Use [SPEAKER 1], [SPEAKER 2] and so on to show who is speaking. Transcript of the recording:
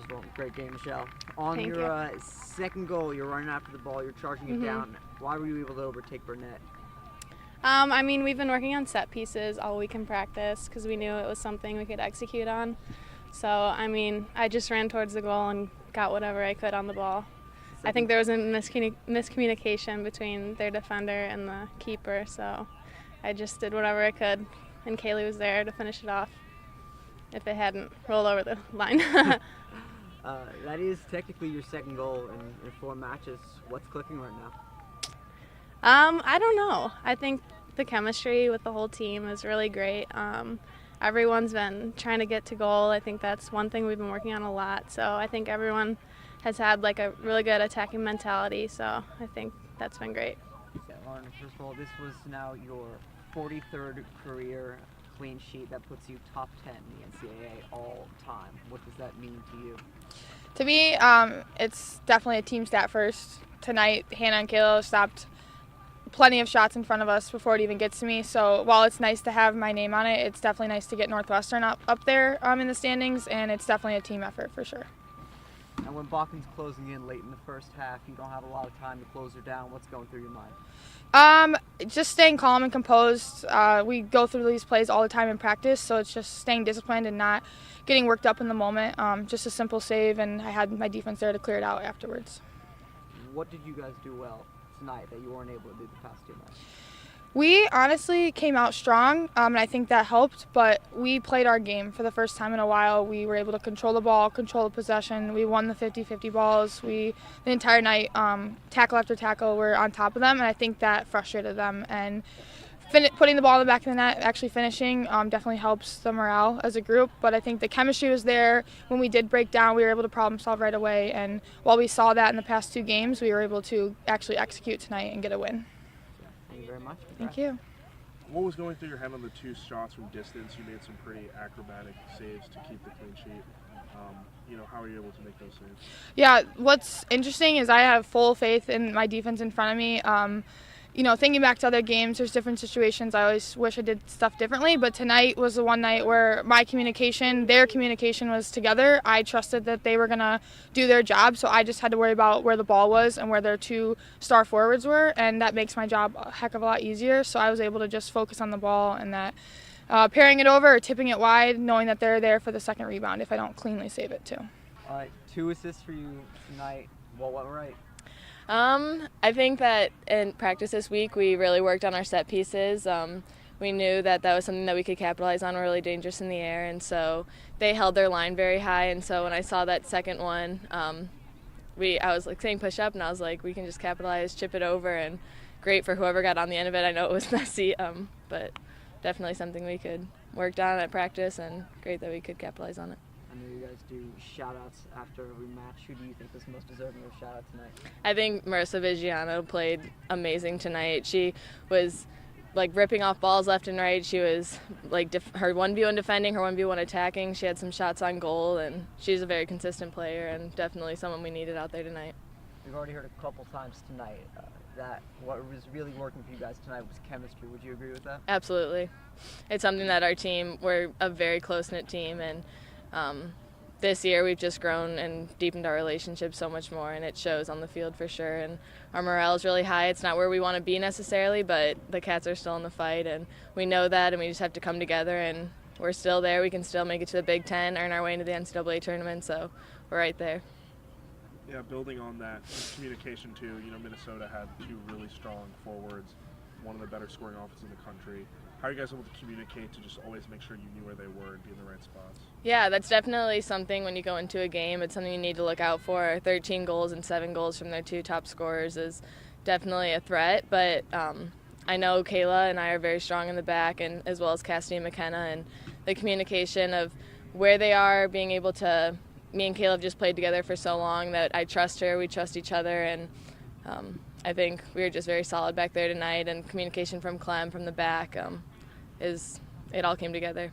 [SPEAKER 1] Well, great game, Michelle. On
[SPEAKER 2] Thank
[SPEAKER 1] your
[SPEAKER 2] you.
[SPEAKER 1] second goal, you're running after the ball, you're charging it down. Why were you able to overtake Burnett?
[SPEAKER 2] I mean, we've been working on set pieces all week in practice because we knew it was something we could execute on. So, I mean, I just ran towards the goal and got whatever I could on the ball. I think there was a miscommunication between their defender and the keeper, so I just did whatever I could, and Kaylee was there to finish it off if it hadn't rolled over the line.
[SPEAKER 1] That is technically your second goal in 4 matches. What's clicking right now?
[SPEAKER 2] I don't know. I think the chemistry with the whole team is really great. Everyone's been trying to get to goal. I think that's one thing we've been working on a lot. So I think everyone has had like a really good attacking mentality. So I think that's been great.
[SPEAKER 1] Yeah, Lauren, first of all, this was now your 43rd career clean sheet. That puts you top 10 in the NCAA all time. What does that mean to you?
[SPEAKER 3] To me, it's definitely a team stat first. Tonight, Hannah and Kayla stopped plenty of shots in front of us before it even gets to me. So while it's nice to have my name on it, it's definitely nice to get Northwestern up there in the standings, and it's definitely a team effort for sure.
[SPEAKER 1] And when Bachman's closing in late in the first half, you don't have a lot of time to close her down. What's going through your mind?
[SPEAKER 3] Just staying calm and composed. We go through these plays all the time in practice, so it's just staying disciplined and not getting worked up in the moment. Just a simple save, and I had my defense there to clear it out afterwards.
[SPEAKER 1] What did you guys do well tonight that you weren't able to do the past 2 nights?
[SPEAKER 3] We honestly came out strong, and I think that helped, but we played our game for the first time in a while. We were able to control the ball, control the possession. We won the 50-50 balls. The entire night, tackle after tackle, we're on top of them, and I think that frustrated them. And putting the ball in the back of the net, actually finishing, definitely helps the morale as a group. But I think the chemistry was there. When we did break down, we were able to problem solve right away. And while we saw that in the past 2 games, we were able to actually execute tonight and get a win.
[SPEAKER 1] Thank you very much.
[SPEAKER 3] Thank you.
[SPEAKER 4] What was going through your head on the 2 shots from distance? You made some pretty acrobatic saves to keep the clean sheet. How are you able to make those saves?
[SPEAKER 3] Yeah, what's interesting is I have full faith in my defense in front of me. Thinking back to other games, there's different situations. I always wish I did stuff differently, but tonight was the one night where their communication was together. I trusted that they were going to do their job, so I just had to worry about where the ball was and where their 2 star forwards were, and that makes my job a heck of a lot easier. So I was able to just focus on the ball and that pairing it over or tipping it wide, knowing that they're there for the second rebound if I don't cleanly save it too.
[SPEAKER 1] All right, 2 assists for you tonight. What went right?
[SPEAKER 5] I think that in practice this week we really worked on our set pieces. We knew that was something that we could capitalize on. We're really dangerous in the air, and so they held their line very high. And so when I saw that second one, I was like saying push up, and I was like, we can just capitalize, chip it over, and great for whoever got on the end of it. I know it was messy, but definitely something we could work on at practice, and great that we could capitalize on it.
[SPEAKER 1] I know you guys do shout-outs after every match. Who do you think was most deserving of a shout-out tonight?
[SPEAKER 5] I think Marissa Vigiano played amazing tonight. She was like ripping off balls left and right. She was like her 1v1 defending, her 1v1 attacking. She had some shots on goal, and she's a very consistent player and definitely someone we needed out there tonight.
[SPEAKER 1] We've already heard a couple times tonight that what was really working for you guys tonight was chemistry. Would you agree with that?
[SPEAKER 5] Absolutely. It's something that we're a very close-knit team, and this year we've just grown and deepened our relationship so much more, and it shows on the field for sure. And our morale is really high. It's not where we want to be necessarily, but the Cats are still in the fight, and we know that, and we just have to come together, and we're still there. We can still make it to the Big Ten, earn our way into the NCAA tournament, so we're right there.
[SPEAKER 4] Yeah, building on that communication too, Minnesota had 2 really strong forwards, one of the better scoring offenses in the country. How are you guys able to communicate to just always make sure you knew where they were and be in the right spots?
[SPEAKER 5] Yeah, that's definitely something when you go into a game. It's something you need to look out for. 13 goals and 7 goals from their 2 top scorers is definitely a threat, but I know Kayla and I are very strong in the back, and as well as Cassidy and McKenna, and the communication of where they are, being able to – me and Kayla have just played together for so long that I trust her, we trust each other, and I think we were just very solid back there tonight, and communication from Clem from the back it all came together.